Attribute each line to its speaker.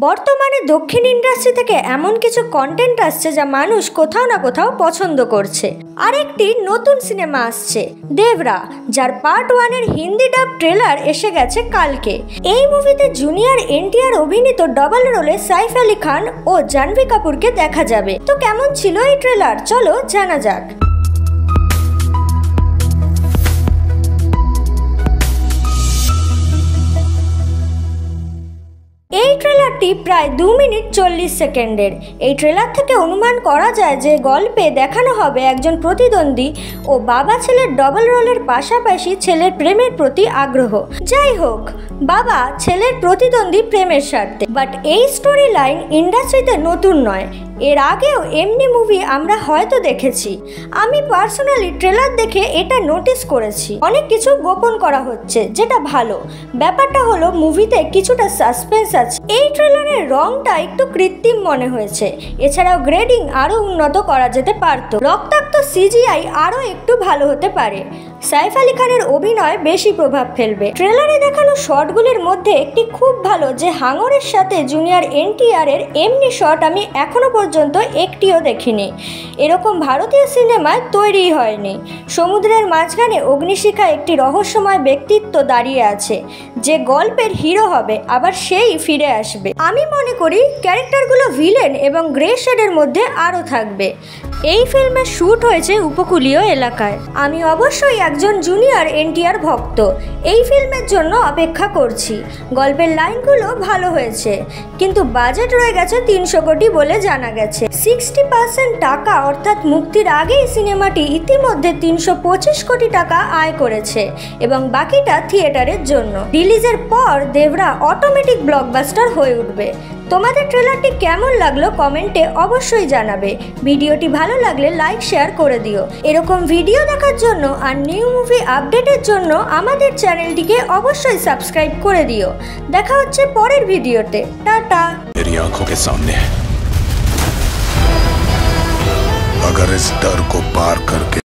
Speaker 1: বর্তমানে দক্ষিণ ইন্ডাস্ট্রি থেকে এমন কিছু কন্টেন্ট আসছে যা মানুষ কোথাও না কোথাও পছন্দ করছে। আরেকটি নতুন সিনেমা আসছে দেবরা, যার পার্ট 1 এর হিন্দি ডাব ট্রেলার এসে গেছে কালকে। এই মুভিতে জুনিয়র এনটিআর অভিনীত ডাবল রোলে সাইফ আলী খান ও জাহ্নবী কাপুরকে দেখা যাবে। তো কেমন ছিল এই ট্রেলার, চলো জানা যাক। এই ট্রেলারটি প্রায় 2 মিনিট 40 সেকেন্ডের। এই ট্রেলার থেকে অনুমান করা যায় যে গল্পে দেখানো হবে একজন প্রতিদ্বন্দ্বী ও বাবা ছেলের ডবল রোলের পাশাপাশি ছেলের প্রেমের প্রতি আগ্রহ। যাই হোক, বাবা ছেলের প্রতিদ্বন্দ্বী প্রেমের স্বার্থে। বাট এই স্টোরি লাইন ইন্ডাস্ট্রিতে নতুন নয়, এর আগেও এমনি মুভি আমরা হয়তো দেখেছি। আমি পার্সোনালি ট্রেলার দেখে এটা নোটিস করেছি, অনেক কিছু গোপন করা হচ্ছে, যেটা ভালো। ব্যাপারটা হলো মুভিতে কিছুটা সাসপেন্স আছে। এই ট্রেলারের রংটা একটু কৃত্রিম মনে হয়েছে। এছাড়াও গ্রেডিং আরো উন্নত করা যেতে পারত। রক্তাক্ত সিজিআই আরো একটু ভালো হতে পারে। সাইফ আলী খানের অভিনয় বেশি প্রভাব ফেলবে। ট্রেলারে দেখানো শটগুলির মধ্যে একটি খুব ভালো যে হাঙরের সাথে জুনিয়র এনটিআর এর এমনি শট আমি এখনো পর্যন্ত একটিও দেখিনি। এরকম ভারতীয় সিনেমায় তৈরি হয়নি। সমুদ্রের মাঝখানে অগ্নিশিখা একটি রহস্যময় ব্যক্তিত্ব দাঁড়িয়ে আছে, যে গল্পের হিরো হবে, আবার সেই ফিরে আসবে। আমি মনে করি ক্যারেক্টারগুলো ভিলেন এবং গ্রে শেডের মধ্যে আরও থাকবে। এই ফিল্মের শ্যুট হয়েছে উপকূলীয় এলাকায়। আমি অবশ্যই একজন জুনিয়র এনটিআর ভক্ত। এই ফিল্মের জন্য অপেক্ষা করছি। গল্পের লাইনগুলো ভালো হয়েছে, কিন্তু বাজেট রয়ে গেছে 300 কোটি বলে জানা গেছে। 60% টাকা অর্থাৎ মুক্তির আগেই সিনেমাটি ইতিমধ্যে 325 কোটি টাকা আয় করেছে এবং বাকিটা থিয়েটারের জন্য। রিলিজের পর দেবরা অটোমেটিক ব্লকবাস্টার হয়ে উঠবে। তোমাদের ট্রেলারটি কেমন লাগলো কমেন্টে অবশ্যই জানাবে। ভিডিওটি ভালো লাগলে লাইক শেয়ার করে দিও। এরকম ভিডিও দেখার জন্য আর নিউ মুভি আপডেটের জন্য আমাদের চ্যানেলটিকে অবশ্যই সাবস্ক্রাইব করে দিও। দেখা হচ্ছে পরের ভিডিওতে। টাটা।
Speaker 2: मेरी आंखों के सामने अगर इस डर को पार करके